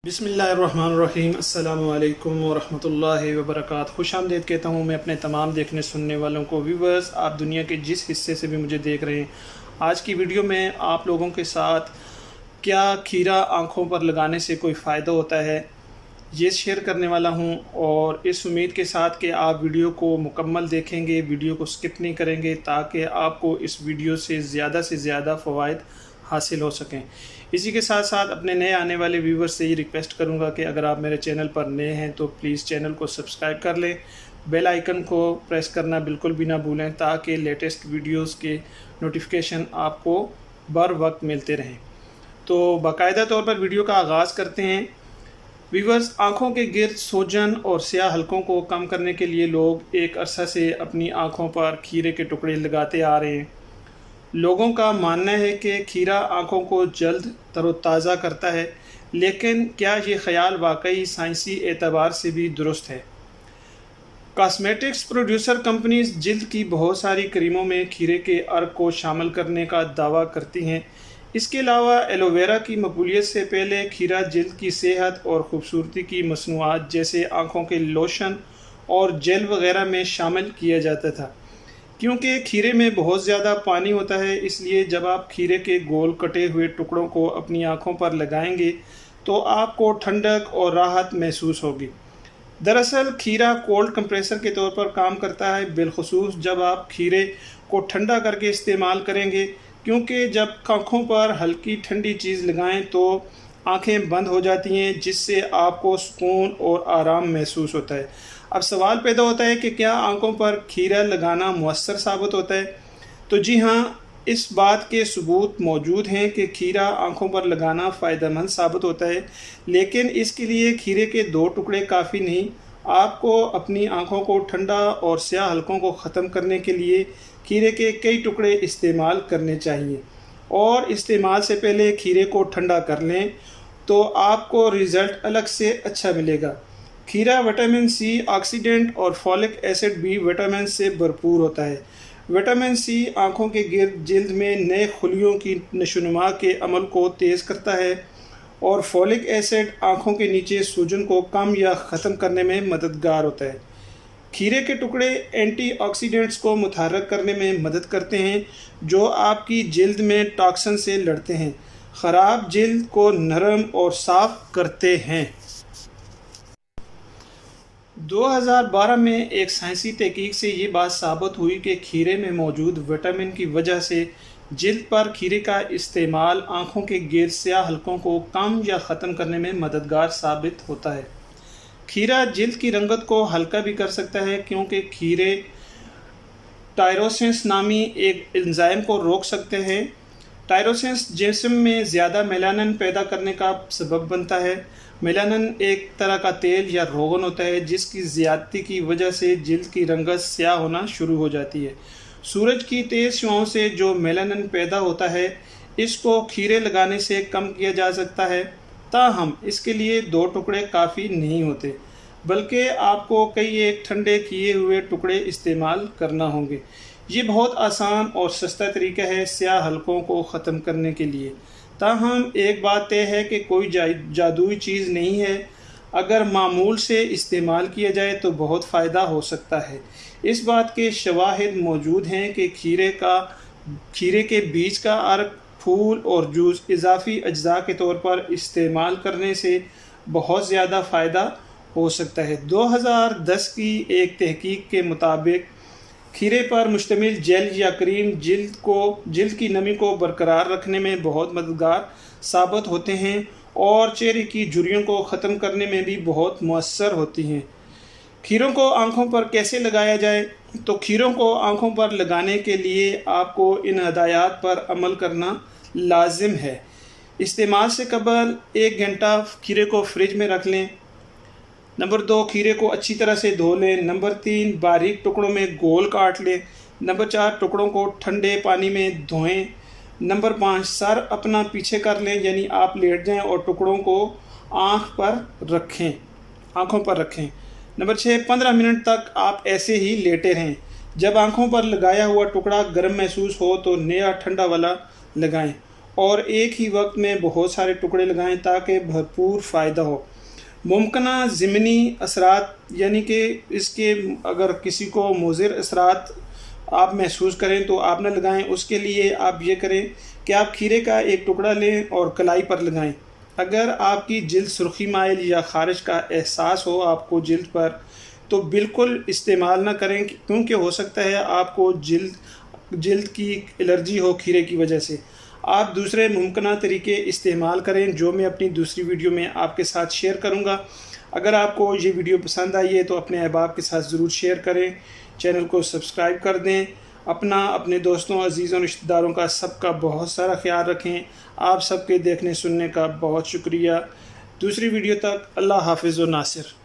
बिस्मिल्लाहिर्रहमानिर्रहीम अस्सलामु अलैकुम वरहमतुल्लाहि वबरकातुहू। खुश आमदीद कहता हूँ मैं अपने तमाम देखने सुनने वालों को। व्यूवर्स, आप दुनिया के जिस हिस्से से भी मुझे देख रहे हैं, आज की वीडियो में आप लोगों के साथ क्या खीरा आँखों पर लगाने से कोई फ़ायदा होता है ये शेयर करने वाला हूँ, और इस उम्मीद के साथ कि आप वीडियो को मुकम्मल देखेंगे, वीडियो को स्किप नहीं करेंगे, ताकि आपको इस वीडियो से ज़्यादा फ़वाइद हासिल हो सकें। इसी के साथ साथ अपने नए आने वाले व्यूवर्स से ये रिक्वेस्ट करूंगा कि अगर आप मेरे चैनल पर नए हैं तो प्लीज़ चैनल को सब्सक्राइब कर लें, बेल आइकन को प्रेस करना बिल्कुल भी ना भूलें, ताकि लेटेस्ट वीडियोस के नोटिफिकेशन आपको बर वक्त मिलते रहें। तो बाकायदा तौर पर वीडियो का आगाज़ करते हैं। व्यूवर्स, आँखों के गिर्द सूजन और स्याह हलकों को कम करने के लिए लोग एक अरसा से अपनी आँखों पर खीरे के टुकड़े लगाते आ रहे हैं। लोगों का मानना है कि खीरा आँखों को जल्द तरोताज़ा करता है, लेकिन क्या ये ख्याल वाकई साइंसी एतबार से भी दुरुस्त है? कॉस्मेटिक्स प्रोड्यूसर कंपनीज जिल्द की बहुत सारी क्रीमों में खीरे के अर्क को शामिल करने का दावा करती हैं। इसके अलावा एलोवेरा की मकबूलियत से पहले खीरा जिल्द की सेहत और ख़ूबसूरती की मसनूआत जैसे आँखों के लोशन और जेल वगैरह में शामिल किया जाता था। क्योंकि खीरे में बहुत ज़्यादा पानी होता है, इसलिए जब आप खीरे के गोल कटे हुए टुकड़ों को अपनी आँखों पर लगाएंगे तो आपको ठंडक और राहत महसूस होगी। दरअसल खीरा कोल्ड कंप्रेसर के तौर पर काम करता है, बिलखुसूस जब आप खीरे को ठंडा करके इस्तेमाल करेंगे, क्योंकि जब आँखों पर हल्की ठंडी चीज़ लगाएं तो आँखें बंद हो जाती हैं, जिससे आपको सुकून और आराम महसूस होता है। अब सवाल पैदा होता है कि क्या आँखों पर खीरा लगाना मुअस्सर साबित होता है? तो जी हाँ, इस बात के सबूत मौजूद हैं कि खीरा आँखों पर लगाना फ़ायदेमंद साबित होता है, लेकिन इसके लिए खीरे के 2 टुकड़े काफ़ी नहीं। आपको अपनी आँखों को ठंडा और स्याह हलकों को ख़त्म करने के लिए खीरे के कई टुकड़े इस्तेमाल करने चाहिए, और इस्तेमाल से पहले खीरे को ठंडा कर लें तो आपको रिज़ल्ट अलग से अच्छा मिलेगा। खीरा विटामिन सी, ऑक्सीडेंट और फॉलिक एसिड भी विटामिन से भरपूर होता है। विटामिन सी आँखों के गिर्द जिल्द में नए खुलियों की नशोनुमा के अमल को तेज़ करता है, और फॉलिक एसिड आँखों के नीचे सूजन को कम या ख़त्म करने में मददगार होता है। खीरे के टुकड़े एंटीऑक्सीडेंट्स को मुतहर्रिक करने में मदद करते हैं, जो आपकी जिल्द में टॉक्सिन से लड़ते हैं, ख़राब जिल्द को नरम और साफ़ करते हैं। 2012 में एक साइंसी तहकीक से ये बात साबित हुई कि खीरे में मौजूद विटामिन की वजह से जिल्द पर खीरे का इस्तेमाल आँखों के गिर्द स्याह हलकों को कम या ख़त्म करने में मददगार साबित होता है। खीरा जिल्द की रंगत को हल्का भी कर सकता है, क्योंकि खीरे टायरोसिन्स नामी एक एंजाइम को रोक सकते हैं। टायरोसिन्स जिस्म में ज़्यादा मेलानिन पैदा करने का सबब बनता है। मेलानिन एक तरह का तेल या रोगन होता है, जिसकी ज़्यादती की वजह से जिल्द की रंगत स्याह होना शुरू हो जाती है। सूरज की तेज़ शुआओं से जो मेलानिन पैदा होता है, इसको खीरे लगाने से कम किया जा सकता है। ताहम इसके लिए 2 टुकड़े काफ़ी नहीं होते, बल्कि आपको कई एक ठंडे किए हुए टुकड़े इस्तेमाल करना होंगे। ये बहुत आसान और सस्ता तरीका है स्याह हलकों को ख़त्म करने के लिए। ताहम एक बात तय है कि कोई जादुई चीज़ नहीं है। अगर मामूल से इस्तेमाल किया जाए तो बहुत फ़ायदा हो सकता है। इस बात के शवाहिद मौजूद हैं कि खीरे के बीज का अर्क, फूल और जूस इजाफ़ी अज्जा के तौर पर इस्तेमाल करने से बहुत ज़्यादा फ़ायदा हो सकता है। 2010 की एक तहकीक के मुताबिक खीरे पर मुश्तमिल जेल या क्रीम जिल्द की नमी को बरकरार रखने में बहुत मददगार साबित होते हैं, और चेहरे की झुर्रियों को ख़त्म करने में भी बहुत मुअस्सर होती हैं। खीरों को आँखों पर कैसे लगाया जाए? तो खीरों को आँखों पर लगाने के लिए आपको इन हदायत पर अमल करना लाजिम है। इस्तेमाल से कबल 1 घंटा खीरे को फ्रिज में रख लें। नंबर 2, खीरे को अच्छी तरह से धो लें। नंबर 3, बारीक टुकड़ों में गोल काट लें। नंबर 4, टुकड़ों को ठंडे पानी में धोएं। नंबर 5, सर अपना पीछे कर लें, यानी आप लेट जाएं और टुकड़ों को आँखों पर रखें। नंबर 6, 15 मिनट तक आप ऐसे ही लेटे रहें। जब आँखों पर लगाया हुआ टुकड़ा गर्म महसूस हो तो नया ठंडा वाला लगाएं, اور ایک ہی وقت میں بہت سارے ٹکڑے لگائیں تاکہ بھرپور فائدہ ہو۔ ممکنہ ضمنی اثرات یعنی کہ اس کے اگر کسی کو مضر اثرات آپ محسوس کریں تو آپ نہ لگائیں۔ اس کے لیے آپ یہ کریں کہ آپ کھیرے کا ایک ٹکڑا لیں اور کلائی پر لگائیں۔ اگر آپ کی جلد سرخی مائل یا خارش کا احساس ہو آپ کو جلد پر تو بالکل استعمال نہ کریں، کیونکہ ہو سکتا ہے آپ کو جلد کی الرجی ہو کھیرے کی وجہ سے۔ آپ دوسرے ممکنہ طریقے استعمال کریں جو میں اپنی دوسری ویڈیو میں آپ کے ساتھ شیئر کروں گا۔ اگر آپ کو یہ ویڈیو پسند آئی ہے تو اپنے احباب کے ساتھ ضرور شیئر کریں، چینل کو سبسکرائب کر دیں، اپنے دوستوں عزیزوں رشتہ داروں کا سب کا بہت سارا خیال رکھیں۔ آپ سب کے دیکھنے سننے کا بہت شکریہ۔ دوسری ویڈیو تک اللہ حافظ و ناصر۔